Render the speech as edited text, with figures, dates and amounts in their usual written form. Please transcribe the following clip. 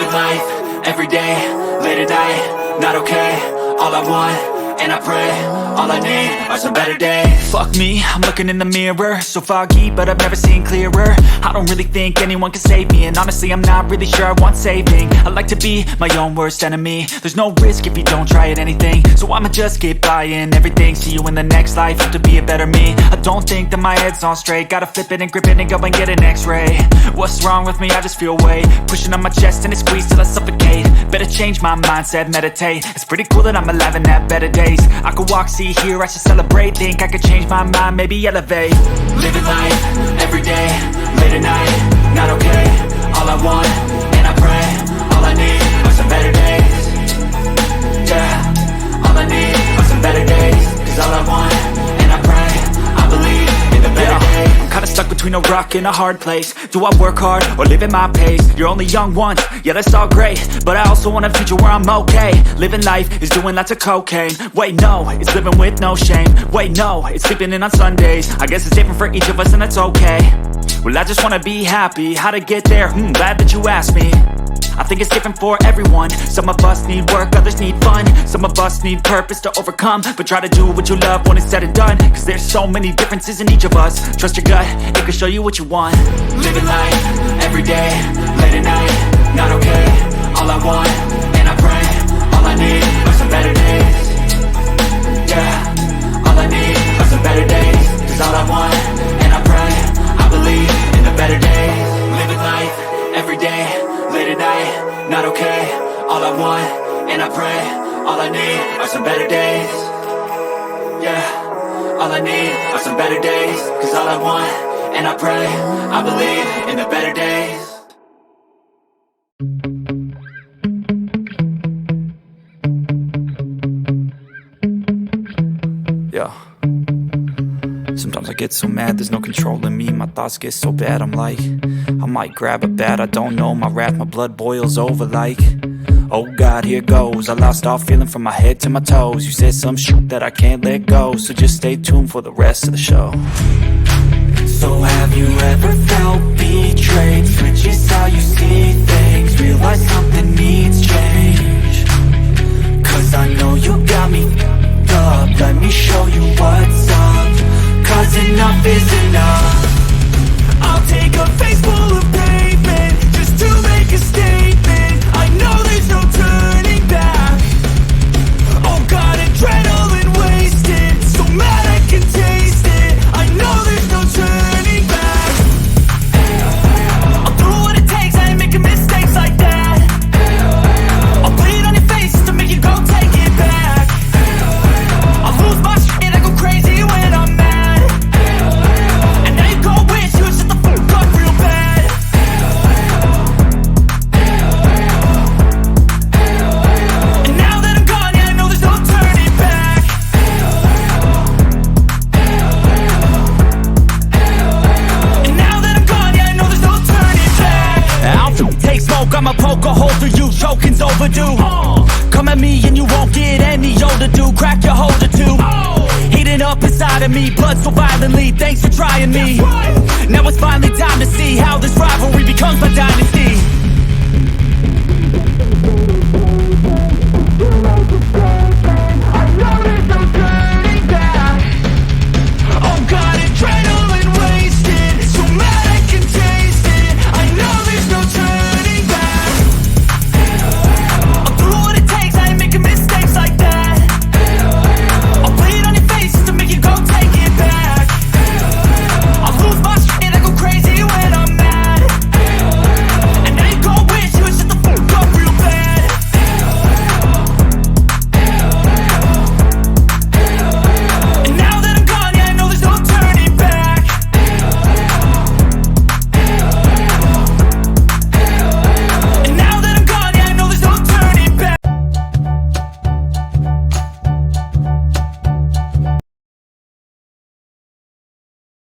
Living life, everyday, late at night, not okay. All I want, and I pray, all I need are some better days. Fuck me, I'm looking in the mirror, so foggy, but I've never seen clearer. I don't really think anyone can save me, and honestly I'm not really sure I want saving. I like to be my own worst enemy. There's no risk if you don't try at anything, so I'ma just keep buying everything. See you in the next life, have to be a better me. I don't think that my head's on straight, gotta flip it and grip it and go and get an x-ray. What's wrong with me? I just feel weight pushing on my chest and it squeezes till I suffocate. Better change my mindset, meditate. It's pretty cool that I'm alive and have better days. I could walk, see, hear, I should celebrate. Think I could change my mind, maybe elevate. Living life, everyday, late at night, not okay. All I want, and I pray, all I need are some better days. Yeah, all I need are some better days. Cause all I want, and I pray, I believe in the better days. I'm kinda stuck between a rock and a hard place. Do I work hard or live at my pace? You're only young once, yeah that's all great, but I also want a future where I'm okay. Living life is doing lots of cocaine. Wait no, it's living with no shame. Wait no, it's sleeping in on Sundays. I guess it's different for each of us and that's okay. Well I just wanna be happy, how to get there? Glad that you asked me. I think it's different for everyone. Some of us need work, others need fun. Some of us need purpose to overcome. But try to do what you love when it's said and done. Cause there's so many differences in each of us. Trust your gut, it can show you what you want. Living life, everyday, late at night, not okay. All I want, and I pray, all I need are some better days. Yeah, all I need are some better days. Cause all I want, and I pray, I believe in the better days. Living life, everyday, late at night, not okay. All I want, and I pray, all I need are some better days. Yeah, all I need are some better days. Cause all I want, and I pray, I believe in the better days. Yeah. Sometimes I get so mad, there's no controlling me. My thoughts get so bad, I'm like, I might grab a bat, I don't know. My wrath, my blood boils over like, oh God, here goes. I lost all feeling from my head to my toes. You said some shit that I can't let go, so just stay tuned for the rest of the show. So have you ever felt betrayed? Switches how you see things, realize something needs change. Cause I know you got me up, let me show you what's up. Cause enough is enough. I'll take a face full of pavement just to make a statement. I know there's no turning back. Oh God, adrenaline wasted, so mad I can taste it. I know there's no turning back. I'll do what it takes, I ain't making mistakes like that. I'll bleed on your face to make you go take it back. I'll lose my shit, I go crazy when I'm mad. I'ma poke a hole through you, choking's overdue. Come at me and you won't get any older, dude. Crack your holder too. Heating up inside of me, blood so violently. Thanks for trying me. Now it's finally time to see how this rivalry becomes my dynasty.